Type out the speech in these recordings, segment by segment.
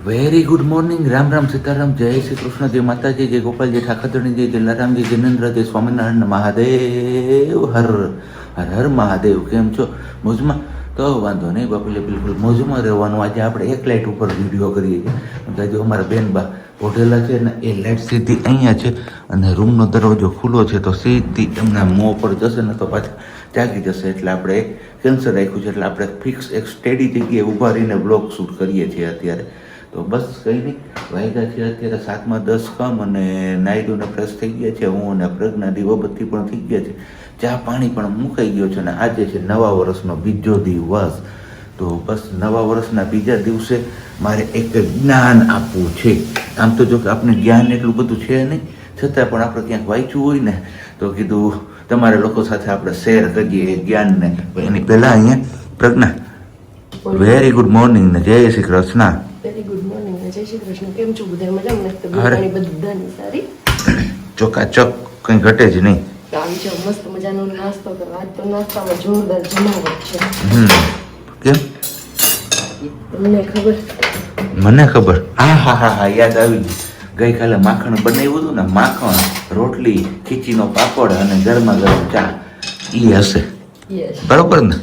Very good morning. Ram Ram Sitaram. જય શ્રી કૃષ્ણ. જય માતાજી. જય ગોપાલજી ઠાકરણી. જય જલારામજી. જિનેન્દ્ર. જય સ્વામિનારાયણ મહાદેવ. હર હર હર મહાદેવ. કેમ છો? મોજમાં? તો વાંધો નહીં બાપુલે, બિલકુલ મોજમાં રહેવાનું. આજે આપણે એક લાઇટ ઉપર વિડીયો કરીએ છીએ. આજે અમારા બેનબા પોઢેલા છે ને, એ લાઇટ સીધી અહીંયા છે અને રૂમનો દરવાજો ખુલ્લો છે, તો સીધી એમના મોં પર જશે ને તો પાછા જાગી જશે. એટલે આપણે કેન્સર રાખ્યું છે. એટલે આપણે ફિક્સ એક સ્ટેડી જગ્યાએ ઊભા રહીને બ્લોગ શૂટ કરીએ છીએ અત્યારે. તો બસ કંઈ નહીં, વાગ્યા છે અત્યારે 7:10 કામ, અને નાઈડોને ફ્રેશ થઈ ગયા છે. હું અને પ્રજ્ઞા દીવાબત્તી પણ થઈ ગયા છે, ચા પાણી પણ મુકાઈ ગયો છે. અને આજે છે નવા વર્ષનો બીજો દિવસ. તો બસ નવા વર્ષના બીજા દિવસે મારે એક જ્ઞાન આપવું છે. આમ તો જો કે આપણે જ્ઞાન એટલું બધું છે નહીં, છતાં પણ આપણે ક્યાંક વાંચ્યું હોય ને તો કીધું તમારા લોકો સાથે આપણે શેર કરીએ એ જ્ઞાનને. એની પહેલાં અહીંયા પ્રજ્ઞા, વેરી ગુડ મોર્નિંગ ને જય Shri Krishna. Very good morning ને જય શ્રી કૃષ્ણ. કેમ છો બધા? મજામાં? બધાની સારી, ચોકાચોક, કંઈ ઘટે જ નહીં. તો આવી જાઓ મસ્ત મજાનો નાસ્તો કરવા. આજ તો નાસ્તામાં જોરદાર જમાવટ છે. કેમ? તમને ખબર? મને ખબર. હા હા હા હા, યાદ આવી ગયું. ગઈકાલે માખણ બનાવ્યું હતું ને, માખણ, રોટલી, ખીચીનો પાપડ અને ગરમા ગરમ ચા. ઈ હશે યસ, બરોબર ને?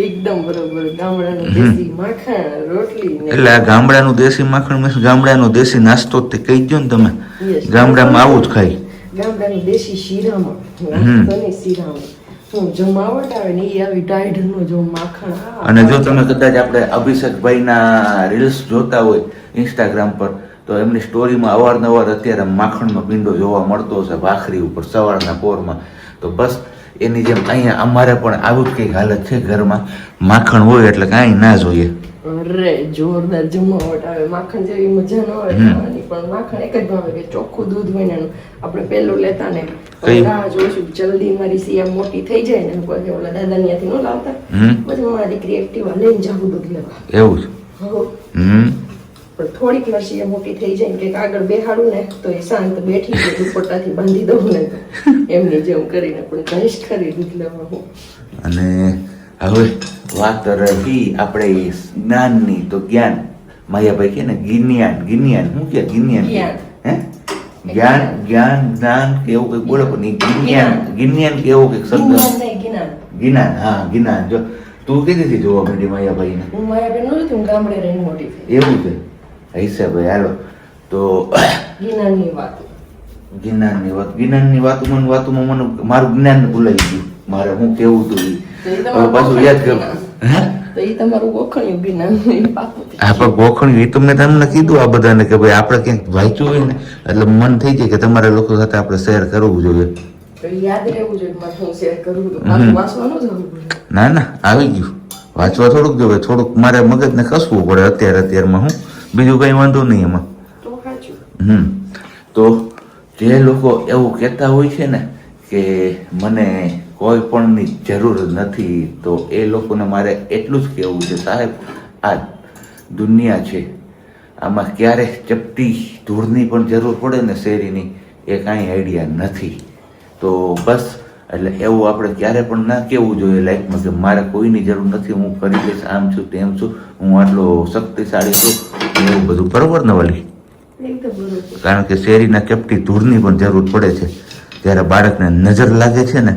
એકદમ બરોબર. ગામડાનું દેશી માખણ, રોટલી ને એટલે આ ગામડાનું દેશી માખણ means ગામડાનો દેશી નાસ્તો તે કહી દો ને તમે. Yes. ગામડામાં આવું જ ખાય. ગામડાની દેશી શીરામાં નાસ્તાની શીરામાં શું જમાવટ આવે ને, એ આવી ટાઈડનો જો માખણ. અને જો તમે કદાચ આપણે અભિષેકભાઈના રીલ્સ જોતા હોય ઇન્સ્ટાગ્રામ પર, તો એમની સ્ટોરીમાં અવારનવાર અત્યારે માખણનો પિંડો જોવા મળતો હશે ભાખરી ઉપર સવારના પોરમાં. તો બસ એની જેમ અહીંયા અમારે પણ આવું જ કંઈક હાલત છે. ઘરમાં માખણ હોય એટલે કાંઈ ના જોઈએ. અરે જોરદાર જમાવટ આવે. માખણ જેવી મજા ન આવે ખાવાની, પણ માખણ એક જ ભાવે કે ચોખ્ખું દૂધ હોય ને એનું. આપણે પેલું લેતા ને રાહ જોઈશું જલ્દી મારી સિયા મોટી થઈ જાય ને, પછી ઓલા દાદા ત્યાંથી ન લાવતા, પછી મારી દીકરી એક્ટિવા લઈને જાવું દૂધ લેવા. એવું જ. પણ થોડીક વાર સિયા મોટી થઈ જાય ને, કે આગળ બેહાડું ને તો એ શાંત બેઠી જાય, દુપટ્ટાથી બાંધી દઉં ને એમની જેમ કરીને, પણ કહીશ ખરી દૂધ લેવા હું. અને હવે વાત રહી આપણે જ્ઞાનની, તો જ્ઞાન માયાભાઈ કે ને ગિનિયાન. ગિનિયાન શું કે? ગિનિયાન હે? જ્ઞાન, જ્ઞાન, જ્ઞાન કે એવું કંઈક બોલો, પણ ગિનિયાન, ગિનિયાન કે એવું કંઈક શબ્દ. ગિનાન. હા, ગિનાન. જો તું કીધી જોવા માંડી માયાભાઈને. હું માયાભાઈ નહોતી, હું ગામડે રહીને મોટી થઈ. એવું છે હિસાબે. હાલો તો ગિનાનની વાત. ગિનાનની વાત, ગિનાનની વાતોમાં મને મારું જ્ઞાન ભૂલાઈ ગયું. મારે હું કેવું હતું પાછું યાદ કરું. તો એ તમારું ગોખણ્યું જ્ઞાન પાકું. હા, પણ ગોખણ્યું એ તો મેં તમને કીધું આ બધાને કે ભાઈ આપણે ક્યાંક વાંચ્યું હોય ને એટલે મન થઈ જાય કે તમારા લોકો સાથે આપણે શેર કરવું જોઈએ. તો યાદ રહેવું જોઈએ મારે હું શેર કરું તો પાછું વાંચવાનું જ આવવું પડે. ના ના, આવી ગયું. વાંચવા થોડુંક જોઈએ, થોડુંક મારે મગજને કસવું પડે અત્યારમાં. હું બીજું કઈ વાંધો નહીં એમાં. તો સાચું. તો જે લોકો એવું કહેતા હોય છે ને કે મને કોઈ પણની જરૂર નથી, તો એ લોકોને મારે એટલું જ કહેવું છે, સાહેબ આ દુનિયા છે, આમાં ક્યારે ચપટી ધૂળની પણ જરૂર પડે ને શેરીની, એ કાંઈ આઈડિયા નથી. તો બસ એટલે એવું આપણે ક્યારે પણ ના કહેવું જોઈએ લાઈફમાં કે મારે કોઈની જરૂર નથી, હું કરી દઈશ, આમ છું તેમ છું, હું આટલો શક્તિશાળી છું, એવું બધું. બરોબર ને વાલી? કારણ કે શેરીના ચપટી ધૂળની પણ જરૂર પડે છે. જ્યારે બાળકને નજર લાગે છે ને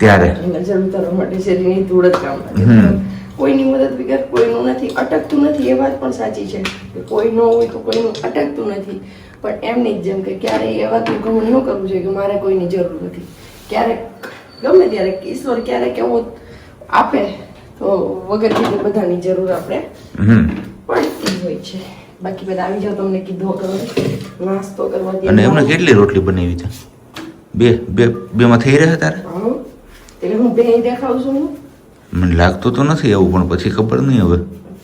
ત્યારે નજર ઉતારવા માટે શરીરની ધૂળ જ કામ લાગે. કોઈની મદદ વગર કોઈનું નથી, અટકતું નથી. એ વાત પણ સાચી છે કે કોઈ ન હોય તો કોઈનું અટકતું નથી. પણ એમની જેમ કે ક્યારેય એ વાતનું ગમન ન કરવું જોઈએ કે મારે કોઈની જરૂર નથી. ક્યારેક ગમે ત્યારે ઈશ્વર ક્યારેક એવું આપે તો વગર કીધે બધાની જરૂર આપણે પડતી હોય છે. બાકી બધા આવી જાવ, તમને કીધો કરો નાસ્તો કરવા. અને એમને કેટલી રોટલી બનાવી છે? બે માં થઈ રહ્યા તારે? એટલે હું બે દેખાવ છું. મને લાગતું તો નથી એવું, પણ પછી ખબર નહીં હવે.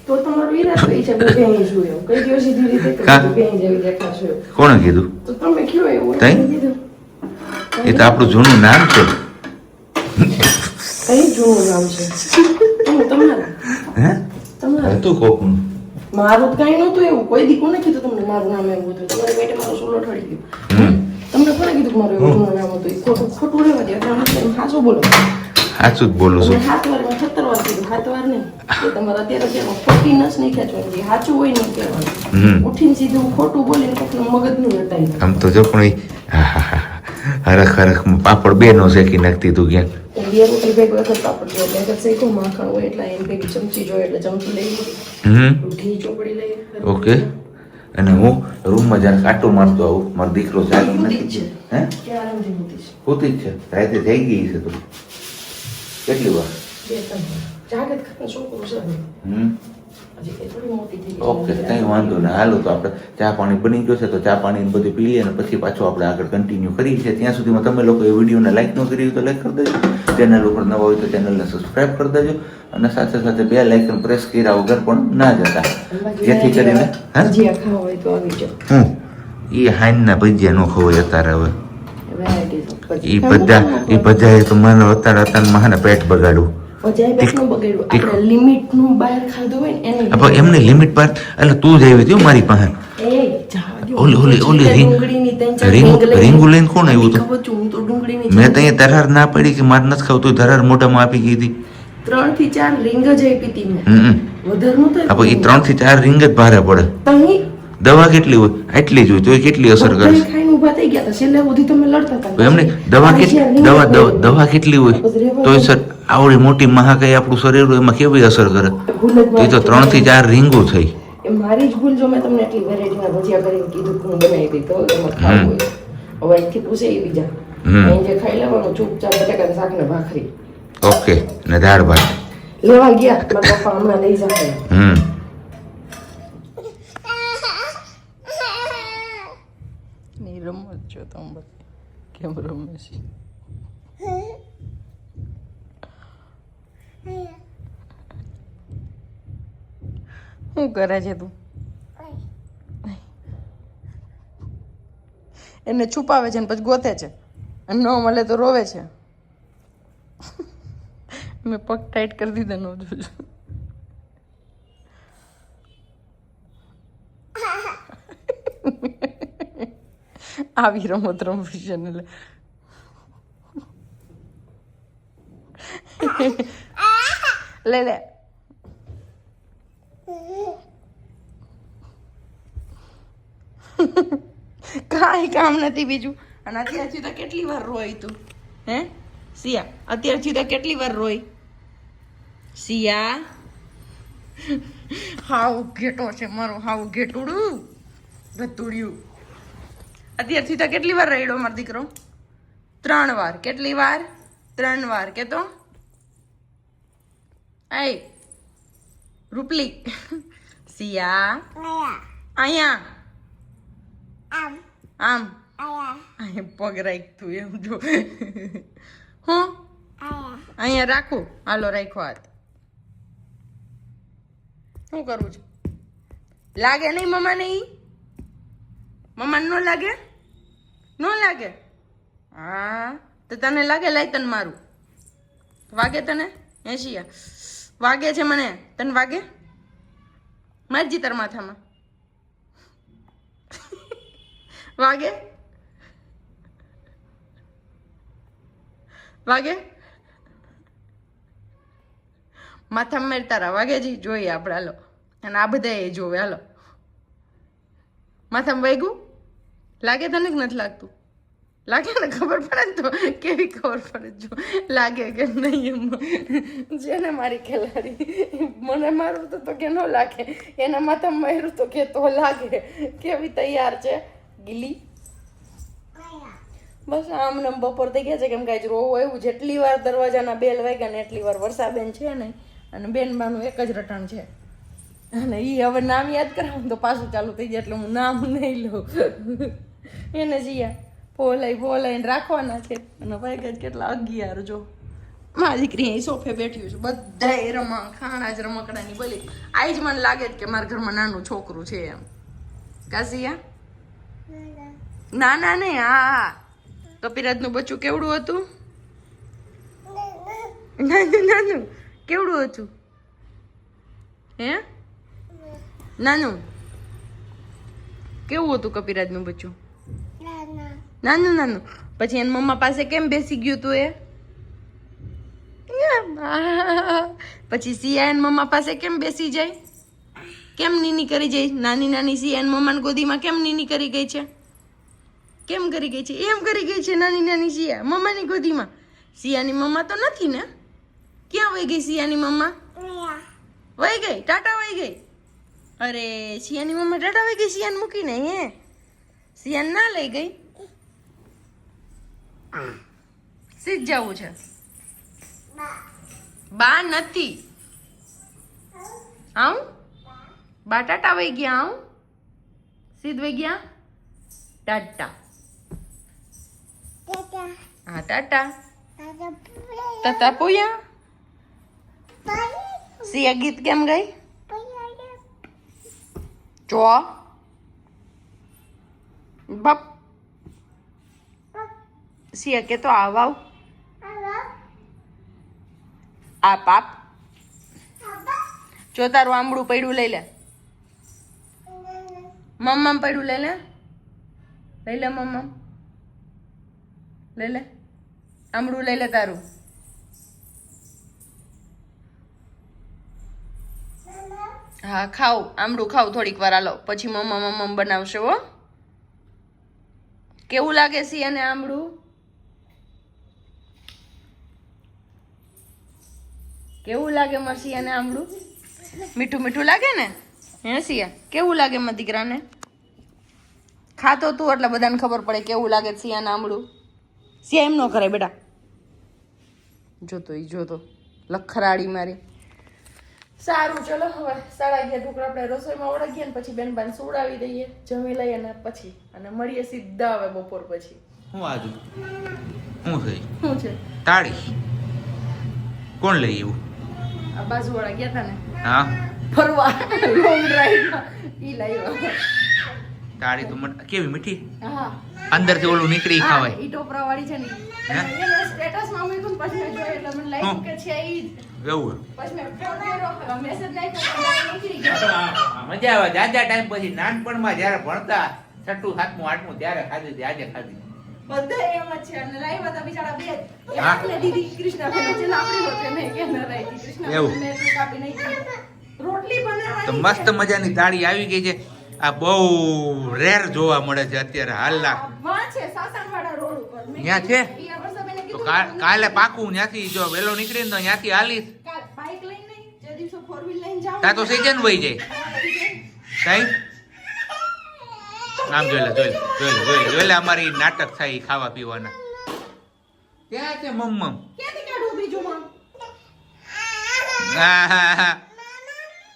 તો તમારું ઈરાદો છે કે બે છું એમ કઈ દિવસ સીધી રીતે બે જેવી દેખાશો. કોણે કીધું? તો તમે કયો એવું કીધું? એ તો આપણું જૂનું નામ છે. કઈ જૂનું નામ છે તમારું? હે તમારું હતું કોકનું. મારું કઈ નતું એવું. કોઈ દી કોને કીધું તમને મારું નામ એવું હતું? તમારે પેટે મારો સોલો ઠળી ગયો. તમને કોને કીધું મારું એવું નામ હતું? ખોટું રહેવા દે. સાચું બોલો. સાચું જ બોલું છું. 7 વાર 17 વાર કીધું, 7 વાર નહીં. એ તમારે અત્યારે કહેવાનું, ખોટી નસ નહીં ખેંચવાની, જે સાચું હોય ને કહેવાનું. ઉઠીને સીધું ખોટું બોલીને કોકનું મગજનું હટાવી. આમ તો જો પણ હરખ હરખ પાપડ બે નો શેકી નાખતી તું ક્યાંક. બે રોટલી ભેગો વખત પાપડ જો એટલે શેકું, માખણ હોય એટલે એની ભેગી ચમચી જોઈએ એટલે ચમચી લઈ ઘી ચોપડી લઈ. ઓકે. અને હું રૂમમાં જ્યારે કાંટો મારતો આવું, મારો દીકરો જાગી નથી. હે આરામથી મૂકી છે. હોતી જ છે, રાતે થઈ ગઈ છે તું કેટલી વાર? 2-3 જાગે જ ખબર છોકરું છે. હજી કઈ થોડી મોટી થઈ ગઈ. ઓકે, કંઈ વાંધો નહીં. હાલો તો આપણે ચા પાણી બની ગયો છે તો ચા પાણી બધું પી લઈએ અને પછી પાછું આપણે આગળ કન્ટિન્યુ કરીએ છીએ. ત્યાં સુધીમાં તમે લોકો એ વિડીયોને લાઈક ન કરી હોય તો લાઈક કરી દેજો, ચેનલ ઉપર નવા હોય તો ચેનલને સબસ્ક્રાઈબ કરી દેજો અને સાથે સાથે બે લાઇકન પ્રેસ કર્યા વગર પણ ના જતા, જેથી કરીને ભજીયા ખાવા હોય તો આવી જાઓ. એ હાઈનના ભજીયા નો ખવાય અત્યારે હવે. વેરાયટીઝ એ બધા તો મને અત્યારે માને પેટ બગાડું. ભજીયા પેટનું બગાડ્યું. આપણે લિમિટનું બહાર ખાધું હોય ને એને હવે એમને લિમિટ પર એટલે તું જ આવી હતી મારી પાસે. એ જાવા દો. ઓલી ડુંગળીની 3-4 રીંગુ લઈને કોણ આવ્યું હતું? ખબર છું, હું તો ડુંગળીની મેં તો ધરાર ના પડી કે મારે નથી ખાવું, તો ધરાર મોઢામાં આપી ગઈ હતી. 3 થી 4 રીંગ જ આપી હતી મેં. વધારે નહોતું હવે એ 3 થી 4 રીંગ જ ભારે પડે. તઈ દવા કેટલી હોય? આટલી જ હોય તો એ કેટલી અસર કરે? બધા ખાઈને ઊભા થઈ ગયા હતા. છેલ્લે સુધી તમે લડતા હતા. એમને દવા કેટલી હોય તો સર આવડી મોટી મહાકાય આપણું શરીર હોય એમાં કેવી અસર કરે? તો એ તો 3 થી 4 રીંગો થઈ. એ મારી જ ભૂલ. જો મેં તમને એટલી વેરાયટીના ભજીયા કરીને કીધું કે હું બનાવી દઈ તો એમાં ખાવું હોય. હવે અહીંથી પૂછે એ બીજા અહીં જે ખાઈ લેવાનું ચૂપચાપ બટાકાનું શાક ને ભાખરી. ઓકે. ને દાળ ભાત લેવા ગયા મારા પપ્પા હમણાં લઈ જાય. રમત જો તમે કેમ રમે છે. શું કરે છે તું? એને છુપાવે છે ને પછી ગોતે છે અને ન મળે તો રોવે છે. મેં પગ ટાઈટ કરી દીધા ન જોજો. આવી રમત રમવી છે ને લે. લે લે કાંઈ કામ નથી બીજું. અને અત્યારથી તો કેટલી વાર રોઈ તું? હે સિયા, અત્યારથી તો કેટલી વાર રોઈ? સિયા હાવ ઘેટો છે મારો, હાવ ઘેટુડું ગતુડ્યું. અત્યારથી તો કેટલી વાર રડ્યો મારો દીકરો? 3 વાર. કેટલી વાર? 3 વાર. કે તો આય રૂપલી સિયા અહીંયા આમ અહીંયા પગ રાખ તું એમ જો. હું અહીંયા રાખું? હાલો રાખો હાથ. શું કરું છું? લાગે નહીં મમ્મા? નહીં મમ્માને ન લાગે? ન લાગે? હા તો તને લાગે? લાય તને મારું. વાગે તને? એશિયા વાગે છે મને. તને વાગે? મારજી તાર માથામાં વાગે? વાગે? માથામાં માર તારા વાગે જી? જોઈએ આપણે. હાલો. અને આ બધા એ જોવે. હાલો. માથામાં વાગ્યું? લાગે તને કે નથી લાગતું? લાગે ને? ખબર પડે ને તો કેવી ખબર પડે જો લાગે કે નહીં. એમ જેને મારી ખેલાડી મને મારું તો કે ન લાગે, એના માથામાં માર્યું તો કે તો લાગે. કેવી તૈયાર છે ગીલી. બસ આમને બપોર થઈ ગયા છે. કેમ કાંઈ જ રોવું એવું. જેટલી વાર દરવાજાના બેલ વાગ્યા ને એટલી વાર વર્ષાબેન છે ને અને બેનબાનું એક જ રટણ છે. અને એ હવે નામ યાદ કરાવું તો પાછું ચાલુ થઈ જાય એટલે હું નામ નહીં લઉં. એને જીયા ફોલાઈને રાખવાના છે. અને વાગ્યા કેટલા 11 જો. મારી દીકરી અહીં સોફે બેઠી છું. બધા ખાણા જ રમકડાની બોલી. આઈ જ મને લાગે કે મારા ઘરમાં નાનું છોકરું છે એમ. કાશિયા ના નહીં. હા કપિરાજનું બચ્ચું કેવડું હતું? નાનું કેવડું હતું? હે નાનું કેવું હતું કપિરાજનું બચ્ચું? નાનું. પછી એની મમ્મા પાસે કેમ બેસી ગયું તું? એ પછી સિયાન મમ્મા પાસે કેમ બેસી જાય? કેમ નીની કરી જાય? નાની નાની સિયાન મમ્માની ગોદીમાં કેમ નીની કરી ગઈ છે? કેમ કરી ગઈ છે? એમ કરી ગઈ છે નાની નાની સિયા મમ્માની ગોદીમાં. સિયાની મમ્મા તો નથી ને? ક્યાં વહી ગઈ સિયાની મમ્મા? વહી ગઈ, ટાટા વહી ગઈ. અરે સિયાની મમ્મા ટાટા વહી ગઈ, સિયાન મૂકીને. હે સિયાન ના લઈ ગઈ. સીધ જવું છે. બા નથી. આવું બા ટાટા વહી ગયા. આવું સીધ વહી ગયા. ટાટા. હા ટાટા. તાતા પોયા. સિયા ગીત કેમ ગઈ? ચો બાપ. સિયા કે તો આવ આ પાપ. જો તારું આંબળું પડ્યું લઈ લે. મમ્મા પડ્યું લઈ લે. લઈ લે મમ્મા. લઈ લે આંબળું લઈ લે તારું. હા ખાવ આમળું ખાવ થોડીક વાર હાલો પછી મમ્મા બનાવશે હો. કેવું લાગે છે અને આમળું? કેવું લાગે મરસી અને આમળું? મીઠું મીઠું લાગે ને? હે સિયા કેવું લાગે મારા દીકરાને? ખાતો તું એટલે બધાને ખબર પડે કેવું લાગે સિયાને આમળું. સિયા એમ ન કરે બેટા. જોતો લખરાડી મારી. સારું ચલો હવે 11:30 ઢોકળા આપણે રસોઈમાં ઓળગીએ ને પછી બેન બાન સુવડાવી દઈએ, જમી લઈએ ને પછી અને મળીએ સીધા હવે બપોર પછી. હું આજુ શું થઈ? શું છે? તાળી કોણ લઈ એવું? આ બાજુવાળા ગયા હતા ને હા ફરવા લોંગ ડ્રાઈવમાં ઈ લાવ્યા. તાળી તો મને કેવી મીઠી, હા અંદરથી ઓલું નીકળી ખાવાય. ઈ ટોપરા વાળી છે ને એના સ્ટેટસમાં મૂક્યું પછી મેં જોયું એટલે મને લાગ્યું કે છે ઈ જ. એવું પછી મેં ફોન કર્યો, મેસેજ નાખ્યો તો નીકળી ગયો. મજા આવે. જાજા ટાઈમ પછી નાનપણમાં જ્યારે ભણતા 6ઠું 7મું 8મું ત્યારે ખાધી હતી, આજે ખાધી. બધા એમ જ છે અને લાવ્યા હતા બિચારા બે. હા. એકને દીદી કૃષ્ણાબેન છે ને આપણી વખતે નહીં કે ન રહી કૃષ્ણાબેન એવું. ને તું કાપી નહીં. રોટલી તો બનાવવાની મસ્ત મજાની તાળી આવી ગઈ છે. આ બહુ રેર જોવા મળે છે અત્યારે હાલના. વાં છે સાસણવાડા રોડ ઉપર. મેં ન્યા છે? કીધું, ઈ આ વર્ષાબેને તો કીધું કાલે પાકું ત્યાંથી જો વેલો નીકળીને તો ત્યાંથી હાલીશ. બાઈક લઈને નહીં, જે દિવસે ફોર વ્હીલ લઈને જાઉં ત્યાં તો સીઝન વહી જાય કઈ. આમ જોઈ લે અમારી નાટક થાય ઈ ખાવા પીવાના. ક્યાં છે મમ્મમ? ક્યાંથી કાઢું બીજું માં?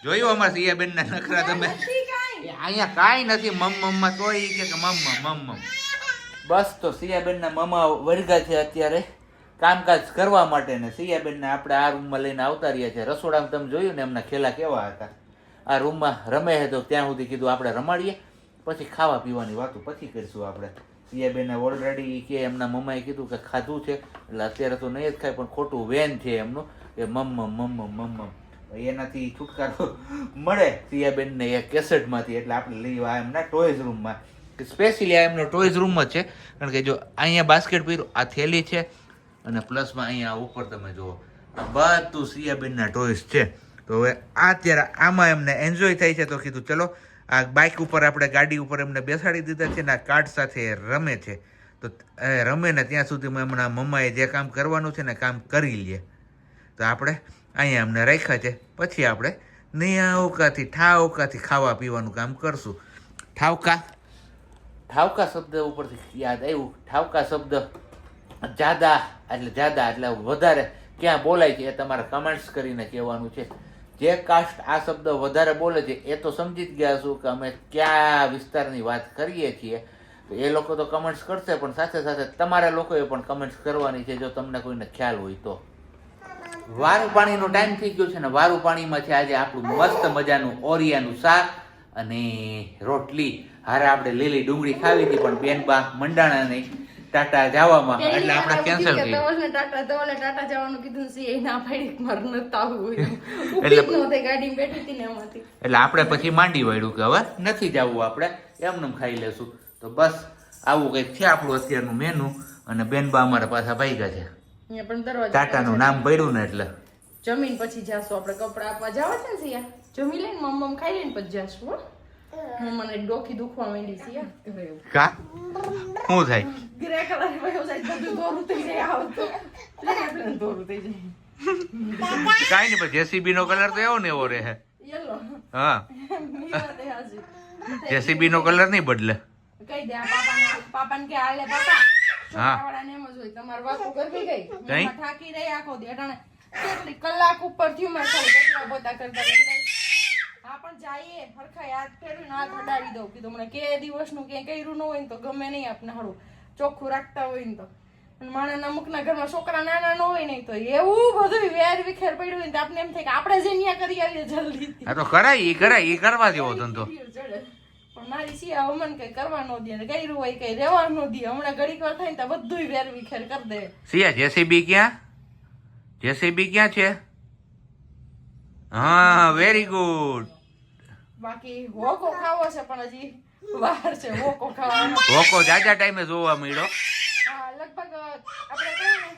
જોયું અમારા સિયાબેન ના નખરા તમે? નથી કાંઈ. અહીંયા કાંઈ નથી મમ્મમાં તોય ઈ કે મમ્મમ. બસ તો સિયાબેન ના મમ્મા વળગા છે અત્યારે કામકાજ કરવા માટે ને સિયાબેન ને આપણે આ રૂમમાં લઈને આવતા રહ્યા છે. રસોડામાં તમે જોયું ને એમના ખેલા કેવા હતા. આ રૂમમાં રમે છે તો ત્યાં સુધી કીધું આપણે રમાડીએ પછી ખાવા પીવાની વાતો પછી કરીશું આપણે. સિયાબેન ઓલરેડી કે એમના મમ્માએ કીધું કે ખાધું છે એટલે અત્યારે તો નહીં જ ખાય પણ ખોટું વેન છે એમનું કે મમ્મમ. એનાથી છુટકારો મળે સિયાબેન ને એ કેસેટમાંથી એટલે આપણે લઈ આ એમના ટોયઝ રૂમમાં. સ્પેશિયલી આ એમનો ટોયઝ રૂમ જ છે કારણ કે જો અહીંયા બાસ્કેટ પીરું આ થેલી છે અને પ્લસમાં અહીંયા ઉપર તમે જુઓ બધું સિયાબેનના ટોયઝ છે. તો હવે અત્યારે આમાં એમને એન્જોય થાય છે તો કીધું ચલો આ બાઇક ઉપર આપણે ગાડી ઉપર એમને બેસાડી દીધા છે ને આ કાર્ડ સાથે રમે છે. તો રમે ને ત્યાં સુધીમાં એમના મમ્માએ જે કામ કરવાનું છે ને કામ કરી લે. તો આપણે અહીંયા એમને રાખ્યા છે પછી આપણે નિયાવકાથી ઠાવકાથી ખાવા પીવાનું કામ કરશું. ઠાવકા શબ્દ ઉપરથી યાદ આવ્યું. ઠાવકા શબ્દ જ્યાદા એટલે વધારે ક્યાં બોલાય છે એ તમારે કમેન્ટ્સ કરીને કહેવાનું છે. જે કાસ્ટ આ શબ્દ વધારે બોલે છે એ તો સમજી જ ગયા છું કે અમે કયા વિસ્તારની વાત કરીએ છીએ. તો એ લોકો તો કમેન્ટ્સ કરશે પણ સાથે સાથે તમારા લોકોએ પણ કમેન્ટ્સ કરવાની છે જો તમને કોઈને ખ્યાલ હોય તો. વારું પાણીનો ટાઈમ થઈ ગયો છે ને વારું પાણીમાં છે આજે આપણું મસ્ત મજાનું ઓરિયાનું શાક અને રોટલી. હારે આપણે લીલી ડુંગળી ખાવી હતી પણ બેનબા મંડાણા નહીં ટાટા જવામાં એટલે આપણે કેન્સલ કરી. ટાટા જવાનું કીધું છે એ ના પાડી માર નતા આવું. એટલે ગાડીમાં બેઠી હતી ને એમાંથી એટલે આપણે પછી માંડી વાળ્યું કે હવે નથી જવું આપણે એમને ખાઈ લેશું. તો બસ આવું કંઈક છે આપણું અત્યારનું મેનુ અને બેનબા અમારા પાછા ભાગ્યા છે. અહીંયા પણ દરવાજો ટાટાનું નામ પડ્યું ને એટલે જમીન પછી જાશું આપણે કપડા આપવા જવા છે ને સિયા જમી લઈને મમ્મ ખાઈ લઈને પછી જાશું હો મને ડોકી દુખવા માંડી સિયા કા શું થાય ગ્રે કલર વયો જાય બધું દોરું થઈ જાય આવતો પ્લેન દોરું થઈ જાય કાઈ નહીં પણ જેસીબી નો કલર તો એવો ને એવો રહે યલો હા મીરા દે હાજી જેસીબી નો કલર નહીં બદલે કહી દે આ પાપાને કે આલે પાપા છોકરાવાળાને એમ જ હોય તમાર વાકો કરવી ગઈ કઈ? ઠાકી રહી આખો દી અટાણે કેટલી કલાક ઉપર થયું મેં ખાલી કચરા પોતા કરતા હા પણ જઈએ હરખા યાદ ફેરવીને હાથ અડાડી દઉં કીધું મને કે દિવસનું ક્યાંય કર્યું ન હોય ને તો ગમે નહીં આપણે હારું ચોખ્ખું રાખતા હોય ને તો અને માણસના અમુકના ઘરમાં છોકરા નાના ન હોય નહીં તો એવું બધું વેર વિખેર પડ્યું હોય ને તો આપણે એમ થાય કે આપણે જ અહીંયા કરી આવીએ જલ્દી આ તો કરાય એ કરવા જેવો ધંધો પણ મારી સિયા અમન કઈ કરવા ન દે ને કર્યું હોય કઈ રહેવા ન દે હમણાં ઘડીક વાર થાય ને તો બધું વેર વિખેર કરી દે સિયા જેસીબી ક્યાં છે હા વેરી ગુડ બાકી હોકો ખાવો છે પણ હજી વાર છે હોકો ખાવાનો હોકો જાજા ટાઈમે જોવા મળ્યો હા લગભગ આપણે કહીએ ને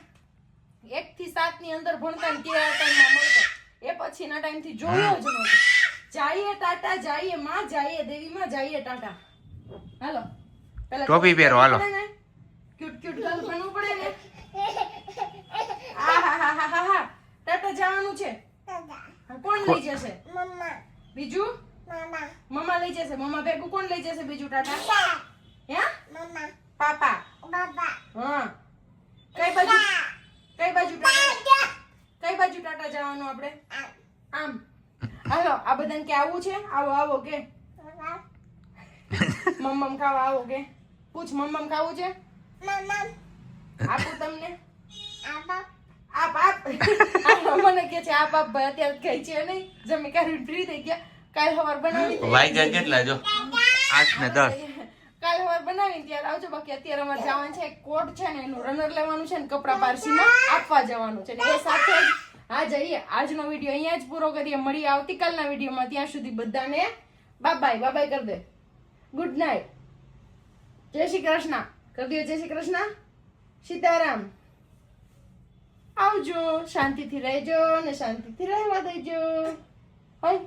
1 થી 7 ની અંદર ભણતા ને તે ટાઈમમાં મળતો એ પછીના ટાઈમ થી જોયો જ નહોતો જાઈએ ટાટા જાઈએ માં જાઈએ દેવી માં જાઈએ ટાટા હાલો પેલા ટોપી પહેરો હાલો ક્યુટ ક્યુટ ગર્લ બનવું પડે ને આહાહાહાહા ટાટા જવાનું છે કોણ લઈ જશે બીજું મમ્મા લઈ જશે મમ્મા ભેગું કોણ લઈ જશે બીજું ટાટા હે પાપા હા કઈ બાજુ ટાટા જવાનું આપણે આમ હાલો આ બધાને કે આવું છે આવો કે મમ્મમ ખાવા આવો કે પૂછ મમ્મમ ખાવું છે આપું તમને આપ મને કે છે આપ ભાઈ અત્યારે કઈ છે નહીં જમી કાઢીને ફ્રી થઈ ગયા કાલ સવાર બનાવી વાગ્યા કેટલા જો 8 ને 10 કાલ સવાર બનાવીને ત્યારે આવજો બાકી અત્યારે અમારે જવાનું છે કોટ છે ને એનું રનર લેવાનું છે ને કપડા પારસીમાં આપવા જવાનું છે ને એ સાથે જ હા જઈએ આજનો વિડીયો અહીંયા જ પૂરો કરીએ મળીએ આવતીકાલના વિડીયોમાં ત્યાં સુધી બધાને બાય કરી દે ગુડ નાઇટ જય શ્રી કૃષ્ણ કરી દો જય શ્રી કૃષ્ણ સીતારામ આવજો શાંતિથી રહેજો ને શાંતિથી રહેવા દેજો હોય